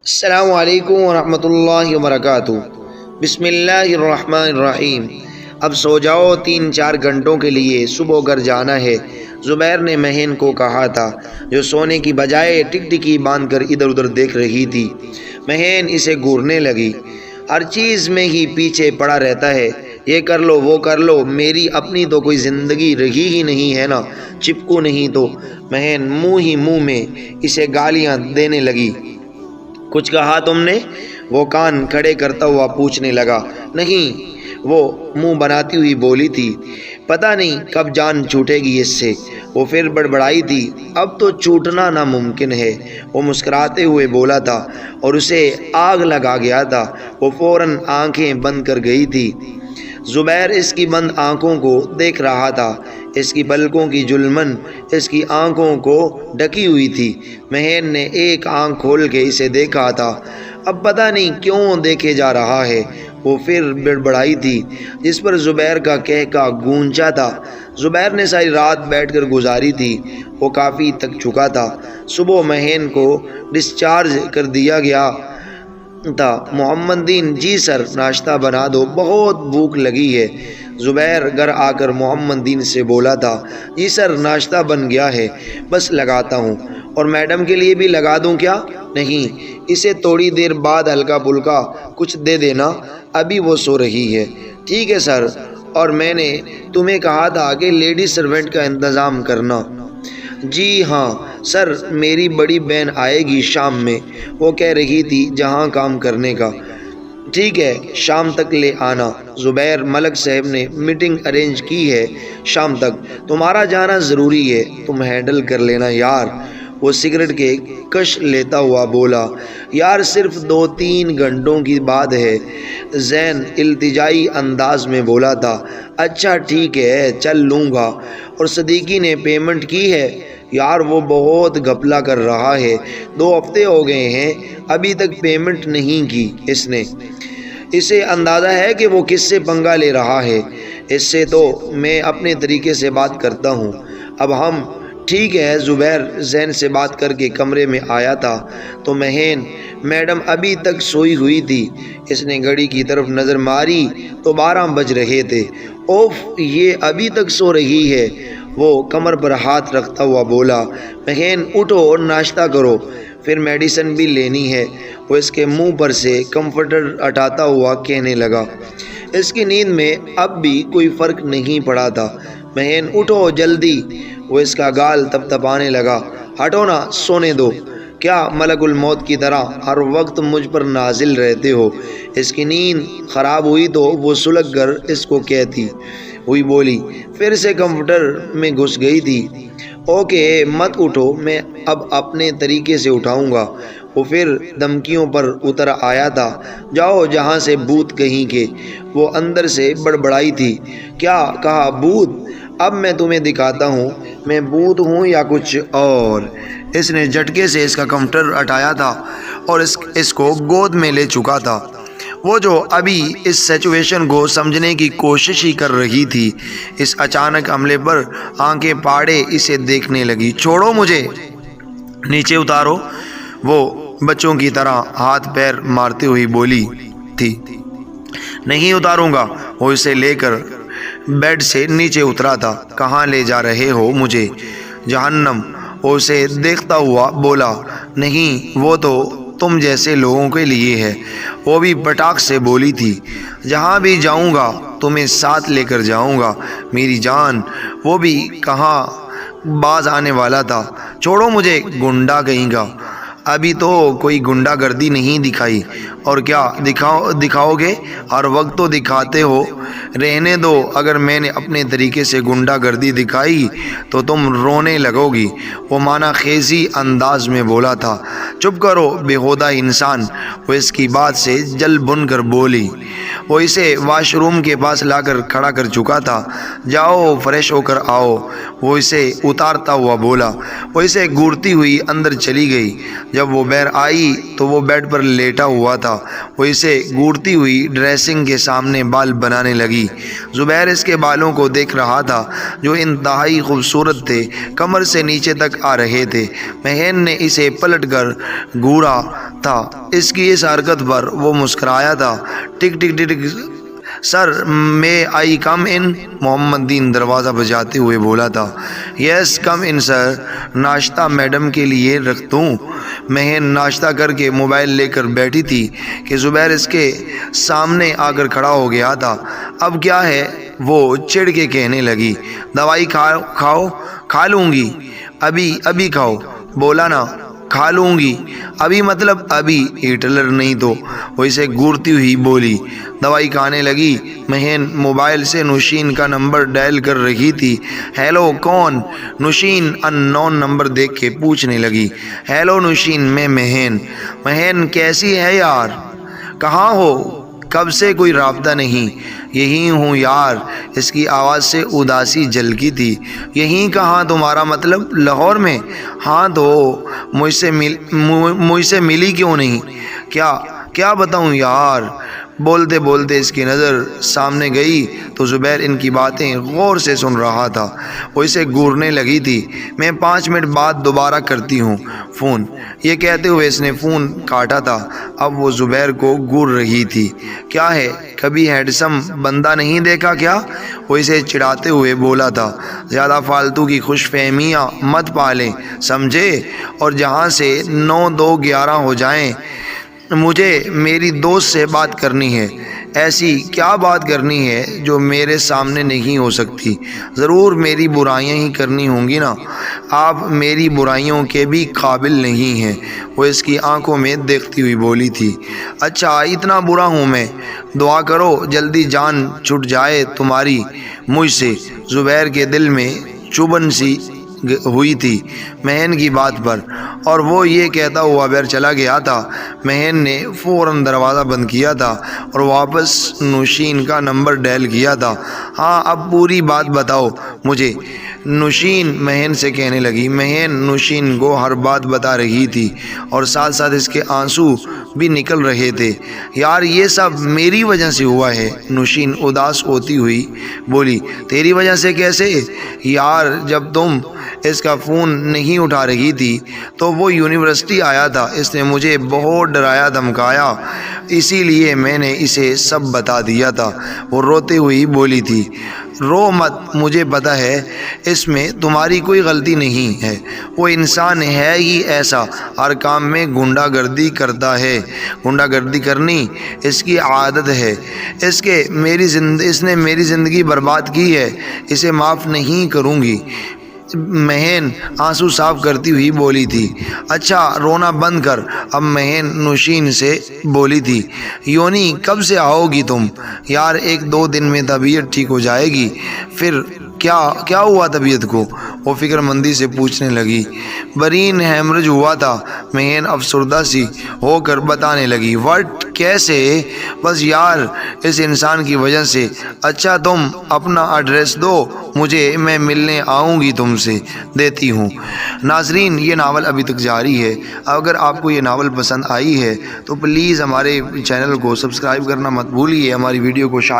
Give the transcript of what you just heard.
السلام علیکم ورحمۃ اللہ وبرکاتہ۔ بسم اللہ الرحمن الرحیم۔ اب سو جاؤ، 3-4 گھنٹوں کے لیے صبح گھر جانا ہے، زبیر نے مہین کو کہا تھا، جو سونے کی بجائے ٹکٹکی باندھ کر ادھر ادھر دیکھ رہی تھی۔ مہین اسے گھورنے لگی۔ ہر چیز میں ہی پیچھے پڑا رہتا ہے، یہ کر لو وہ کر لو، میری اپنی تو کوئی زندگی رہی ہی نہیں ہے نا، چپکو نہیں تو۔ مہین منہ ہی منہ میں اسے گالیاں دینے لگی۔ کچھ کہا تم نے؟ وہ کان کھڑے کرتا ہوا پوچھنے لگا۔ نہیں، وہ منہ بناتی ہوئی بولی تھی۔ پتہ نہیں کب جان چھوٹے گی اس سے۔ وہ پھر بڑبڑائی تھی، اب تو چھوٹنا ناممکن ہے۔ وہ مسکراتے ہوئے بولا تھا اور اسے آگ لگا گیا تھا۔ وہ فوراً آنکھیں بند کر گئی تھی۔ زبیر اس کی بند آنکھوں کو دیکھ رہا تھا، اس کی پلکوں کی جلمن اس کی آنکھوں کو ڈھکی ہوئی تھی۔ مہین نے ایک آنکھ کھول کے اسے دیکھا تھا، اب پتہ نہیں کیوں دیکھے جا رہا ہے۔ وہ پھر بڑبڑائی تھی، جس پر زبیر کا کہکا گونجا تھا۔ زبیر نے ساری رات بیٹھ کر گزاری تھی، وہ کافی تھک چکا تھا۔ صبح مہین کو ڈسچارج کر دیا گیا تھا۔ محمد دین: جی سر، ناشتہ بنا دو، بہت بھوک لگی ہے۔ زبیر گھر آ کر محمد دین سے بولا تھا، جی سر، ناشتہ بن گیا ہے، بس لگاتا ہوں۔ اور میڈم کے لیے بھی لگا دوں کیا؟ نہیں، اسے تھوڑی دیر بعد ہلکا پھلکا کچھ دے دینا، ابھی وہ سو رہی ہے۔ ٹھیک ہے سر، اور میں نے تمہیں کہا تھا کہ لیڈی سرونٹ کا انتظام کرنا۔ جی ہاں سر، میری بڑی بہن آئے گی شام میں، وہ کہہ رہی تھی جہاں کام کرنے کا۔ ٹھیک ہے، شام تک لے آنا۔ زبیر: ملک صاحب نے میٹنگ ارینج کی ہے شام تک، تمہارا جانا ضروری ہے، تم ہینڈل کر لینا یار۔ وہ سگریٹ کے کش لیتا ہوا بولا۔ یار صرف 2-3 گھنٹوں کی بات ہے، زین التجائی انداز میں بولا تھا۔ اچھا ٹھیک ہے، چل لوں گا۔ اور صدیقی نے پیمنٹ کی ہے؟ یار وہ بہت گھپلا کر رہا ہے، 2 ہفتے ہو گئے ہیں، ابھی تک پیمنٹ نہیں کی اس نے۔ اسے اندازہ ہے کہ وہ کس سے پنگا لے رہا ہے، اس سے تو میں اپنے طریقے سے بات کرتا ہوں۔ اب ہم ٹھیک ہے۔ زبیر زین سے بات کر کے کمرے میں آیا تھا تو مہین میڈم ابھی تک سوئی ہوئی تھی۔ اس نے گھڑی کی طرف نظر ماری تو 12 بج رہے تھے۔ اوف، یہ ابھی تک سو رہی ہے، وہ کمر پر ہاتھ رکھتا ہوا بولا۔ مہین اٹھو اور ناشتہ کرو، پھر میڈیسن بھی لینی ہے۔ وہ اس کے منہ پر سے کمفرٹر ہٹاتا ہوا کہنے لگا۔ اس کی نیند میں اب بھی کوئی فرق نہیں پڑا تھا۔ مہین اٹھو جلدی۔ وہ اس کا گال تپتپانے لگا۔ ہٹو نا، سونے دو۔ کیا ملک الموت کی طرح ہر وقت مجھ پر نازل رہتے ہو؟ اس کی نیند خراب ہوئی تو وہ سلگ کر اس کو کہتی ہوئی بولی، پھر سے کمفرٹر میں گھس گئی تھی۔ اوکے، مت اٹھو، میں اب اپنے طریقے سے اٹھاؤں گا۔ وہ پھر دھمکیوں پر اتر آیا تھا۔ جاؤ جہاں سے بھوت کہیں کے۔ وہ اندر سے بڑبڑائی تھی۔ کیا کہا؟ بھوت؟ اب میں تمہیں دکھاتا ہوں میں بھوت ہوں یا کچھ اور۔ اس نے جھٹکے سے اس کا کمفرٹر ہٹایا تھا اور اس کو گود میں لے چکا تھا۔ وہ جو ابھی اس سچویشن کو سمجھنے کی کوشش ہی کر رہی تھی، اس اچانک حملے پر آنکھیں پاڑے اسے دیکھنے لگی۔ چھوڑو مجھے، نیچے اتارو، وہ بچوں کی طرح ہاتھ پیر مارتے ہوئی بولی تھی۔ نہیں اتاروں گا۔ وہ اسے لے کر بیڈ سے نیچے اترا تھا۔ کہاں لے جا رہے ہو مجھے؟ جہنم۔ وہ اسے دیکھتا ہوا بولا۔ نہیں، وہ تو تم جیسے لوگوں کے لیے ہے، وہ بھی پٹاخ سے بولی تھی۔ جہاں بھی جاؤں گا تمہیں ساتھ لے کر جاؤں گا میری جان۔ وہ بھی کہاں باز آنے والا تھا۔ چھوڑو مجھے، گنڈا کہیں گا۔ ابھی تو کوئی گنڈا گردی نہیں دکھائی، اور کیا دکھاؤ گے؟ ہر وقت تو دکھاتے ہو۔ رہنے دو، اگر میں نے اپنے طریقے سے گنڈا گردی دکھائی تو تم رونے لگو گی، وہ معنی خیزی انداز میں بولا تھا۔ چپ کرو بےہودہ انسان، وہ اس کی بات سے جل بن کر بولی۔ وہ اسے واش روم کے پاس لا کر کھڑا کر چکا تھا۔ جاؤ فریش ہو کر آؤ، وہ اسے اتارتا ہوا بولا۔ وہ اسے گھورتی ہوئی اندر چلی گئی۔ جب وہ بیر آئی تو وہ بیڈ پر لیٹا ہوا تھا۔ وہ اسے گھورتی ہوئی ڈریسنگ کے سامنے بال بنانے لگی۔ زبیر اس کے بالوں کو دیکھ رہا تھا جو انتہائی خوبصورت تھے، کمر سے نیچے تک آ رہے تھے۔ مہین نے اسے پلٹ کر گھورا تھا۔ اس کی اس حرکت پر وہ مسکرایا تھا۔ ٹک ٹک ٹک ٹک سر، میں آئی کم ان؟ محمد دین دروازہ بجاتے ہوئے بولا تھا۔ یس کم ان سر۔ ناشتہ میڈم کے لیے رکھ دوں؟ مہین ناشتہ کر کے موبائل لے کر بیٹھی تھی کہ زبیر اس کے سامنے آ کر کھڑا ہو گیا تھا۔ اب کیا ہے؟ وہ چڑ کے کہنے لگی۔ دوائی کھاؤ؟ کھا لوں گی، ابھی کھاؤ۔ بولا نا کھا لوں گی، ابھی مطلب ابھی، ہٹلر نہیں تو۔ وہ اسے گھورتی ہوئی بولی۔ دوائی کھانے لگی۔ مہین موبائل سے نوشین کا نمبر ڈائل کر رہی تھی۔ ہیلو، کون؟ نوشین ان نون نمبر دیکھ کے پوچھنے لگی۔ ہیلو نوشین، میں مہین۔ مہین کیسی ہے یار؟ کہاں ہو؟ کب سے کوئی رابطہ نہیں۔ یہی ہوں یار۔ اس کی آواز سے اداسی جھلکی تھی۔ یہیں کہاں تمہارا مطلب؟ لاہور میں؟ ہاں تو مجھ سے ملی کیوں نہیں؟ کیا بتاؤں یار؟ بولتے بولتے اس کی نظر سامنے گئی تو زبیر ان کی باتیں غور سے سن رہا تھا۔ وہ اسے گھورنے لگی تھی۔ میں 5 منٹ بعد دوبارہ کرتی ہوں فون۔ یہ کہتے ہوئے اس نے فون کاٹا تھا۔ اب وہ زبیر کو گھور رہی تھی۔ کیا ہے، کبھی ہینڈسم بندہ نہیں دیکھا کیا؟ وہ اسے چڑھاتے ہوئے بولا تھا۔ زیادہ فالتو کی خوش فہمیاں مت پالیں، سمجھے؟ اور جہاں سے 9 2 11 ہو جائیں، مجھے میری دوست سے بات کرنی ہے۔ ایسی کیا بات کرنی ہے جو میرے سامنے نہیں ہو سکتی؟ ضرور میری برائیاں ہی کرنی ہوں گی نا؟ آپ میری برائیوں کے بھی قابل نہیں ہیں۔ وہ اس کی آنکھوں میں دیکھتی ہوئی بولی تھی۔ اچھا اتنا برا ہوں میں؟ دعا کرو جلدی جان چھٹ جائے تمہاری مجھ سے۔ زبیر کے دل میں چبھن سی ہوئی تھی مہین کی بات پر، اور وہ یہ کہتا ہوا باہر چلا گیا تھا۔ مہین نے فوراً دروازہ بند کیا تھا اور واپس نوشین کا نمبر ڈائل کیا تھا۔ ہاں اب پوری بات بتاؤ مجھے، نوشین مہین سے کہنے لگی۔ مہین نوشین کو ہر بات بتا رہی تھی اور ساتھ ساتھ اس کے آنسو بھی نکل رہے تھے۔ یار یہ سب میری وجہ سے ہوا ہے، نوشین اداس ہوتی ہوئی بولی۔ تیری وجہ سے کیسے؟ یار جب تم اس کا فون نہیں اٹھا رہی تھی تو وہ یونیورسٹی آیا تھا۔ اس نے مجھے بہت ڈرایا دھمکایا، اسی لیے میں نے اسے سب بتا دیا تھا۔ وہ روتے ہوئی بولی تھی۔ رو مت، مجھے پتا ہے اس میں تمہاری کوئی غلطی نہیں ہے۔ وہ انسان ہے ہی ایسا، ہر کام میں گنڈا گردی کرتا ہے۔ گنڈا گردی کرنی اس کی عادت ہے۔ اس نے میری زندگی برباد کی ہے، اسے معاف نہیں کروں گی۔ مہین آنسو صاف کرتی ہوئی بولی تھی۔ اچھا رونا بند کر اب، مہین نوشین سے بولی تھی۔ یونی کب سے آؤ گی تم؟ یار 1-2 دن میں طبیعت ٹھیک ہو جائے گی۔ پھر کیا ہوا طبیعت کو؟ وہ فکر مندی سے پوچھنے لگی۔ برین ہیمرج ہوا تھا، مہین افسردہ سی ہو کر بتانے لگی۔ وٹ؟ کیسے؟ بس یار اس انسان کی وجہ سے۔ اچھا تم اپنا ایڈریس دو مجھے، میں ملنے آؤں گی تم سے۔ دیتی ہوں۔ ناظرین یہ ناول ابھی تک جاری ہے۔ اگر آپ کو یہ ناول پسند آئی ہے تو پلیز ہمارے چینل کو سبسکرائب کرنا مت بھولیے۔ ہماری ویڈیو کو شائع